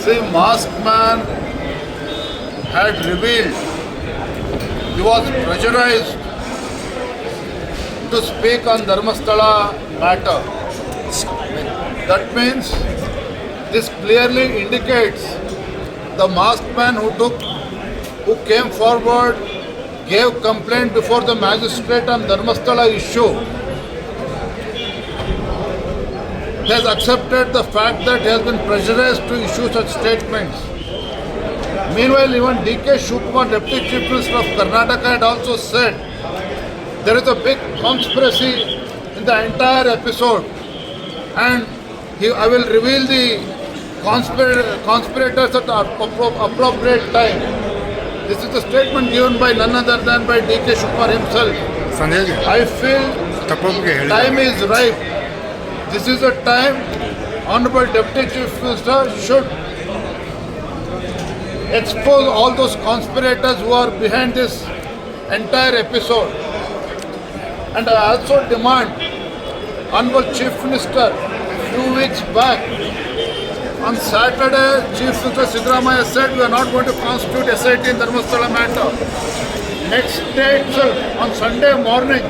See, Masked Man had revealed he was pressurized to speak on Dharmasthala matter. That means this clearly indicates the masked man who came forward, gave complaint before the magistrate on Dharmasthala issue. He has accepted the fact that he has been pressurized to issue such statements. Meanwhile, even D.K. Shivakumar, Deputy Chief Minister of Karnataka, had also said there is a big conspiracy in the entire episode, and I will reveal the conspirators at the appropriate time. This is a statement given by none other than by D.K. Shivakumar himself. I feel time is ripe. This is a time Honorable Deputy Chief Minister should expose all those conspirators who are behind this entire episode. And I also demand Honorable Chief Minister, few weeks back, on Saturday, Chief Minister Siddaramaiah said we are not going to constitute SIT in Dharmasthala matter. Next day itself, on Sunday morning,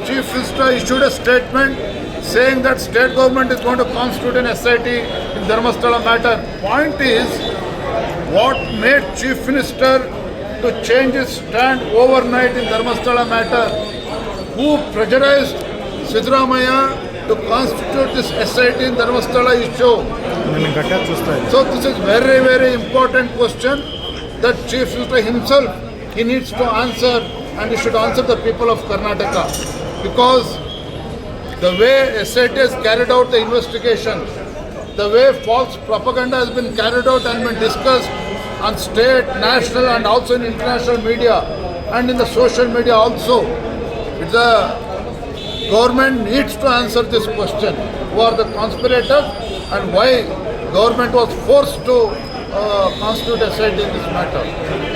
Chief Minister issued a statement saying that state government is going to constitute an SIT in Dharmasthala matter. Point is, what made Chief Minister to change his stand overnight in Dharmasthala matter? Who pressurized Siddaramaiah to constitute this SIT in Dharmasthala issue? So this is very, very important question that Chief Minister himself, he needs to answer, and he should answer the people of Karnataka. Because the way SIT has carried out the investigation, the way false propaganda has been carried out and been discussed on state, national and also in international media and in the social media also, the government needs to answer this question. Who are the conspirators and why government was forced to constitute SIT in this matter?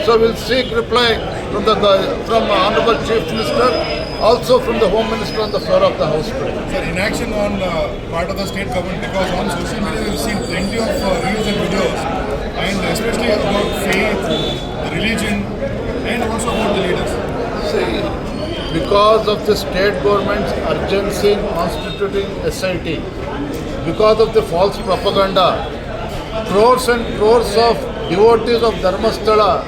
So we'll seek reply from Honorable Chief Minister, also from the Home Minister on the floor of the House today. Sir, inaction on part of the state government, because on social media we've seen plenty of reels and videos, and especially about faith, religion, and also about the leaders. See, because of the state government's urgency in constituting SIT, because of the false propaganda, crores and crores of devotees of Dharmasthala,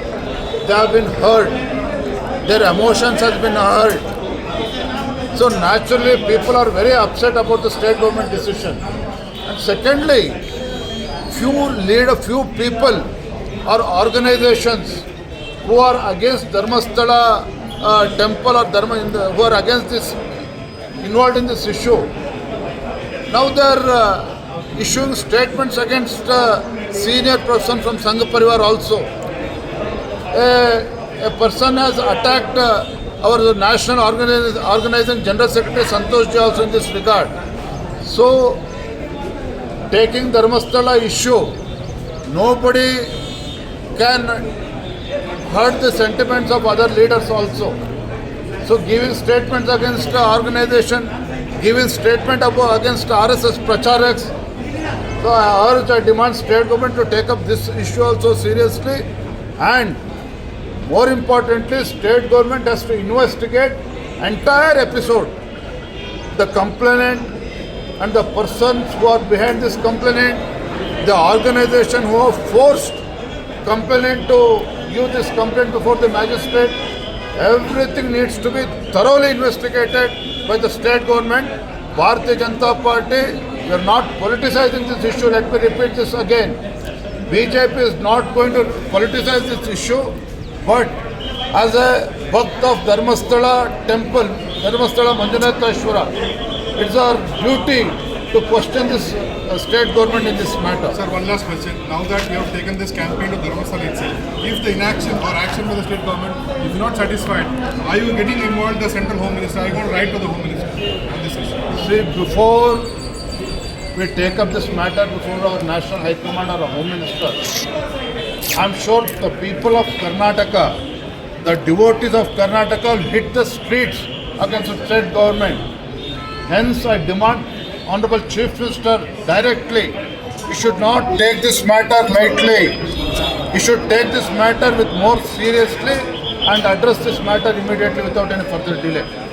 they have been hurt. Their emotions have been hurt. So naturally, people are very upset about the state government decision. And secondly, few people or organizations who are against Dharmasthala temple or who are against this, involved in this issue. Now they are issuing statements against a senior person from Sangha Parivar also. A person has attacked our national organizing General Secretary Santosh Ji also in this regard. So, taking Dharmasthala issue, nobody can hurt the sentiments of other leaders also. So giving statements against the organization, giving statement against RSS Pracharaks. So I demand state government to take up this issue also seriously, and more importantly, state government has to investigate entire episode. The complainant and the persons who are behind this complaint, the organization who have forced complainant to give this complaint before the magistrate, everything needs to be thoroughly investigated by the state government. Bharatiya Janata Party, we are not politicizing this issue. Let me repeat this again. BJP is not going to politicize this issue, but as a Bhakt of Dharmasthala temple, Dharmasthala Manjunatheshwara, it's our duty to question this state government in this matter. Sir, one last question. Now that we have taken this campaign to Dharmasthala itself, if the inaction or action by the state government is not satisfied, are you getting involved the central home minister? Are you going to write to the home minister on this issue? See, before we take up this matter before our National High Command or a Home Minister, I'm sure the people of Karnataka, the devotees of Karnataka will hit the streets against the state government. Hence, I demand Honorable Chief Minister directly you should not take this matter lightly. You should take this matter with more seriously and address this matter immediately without any further delay.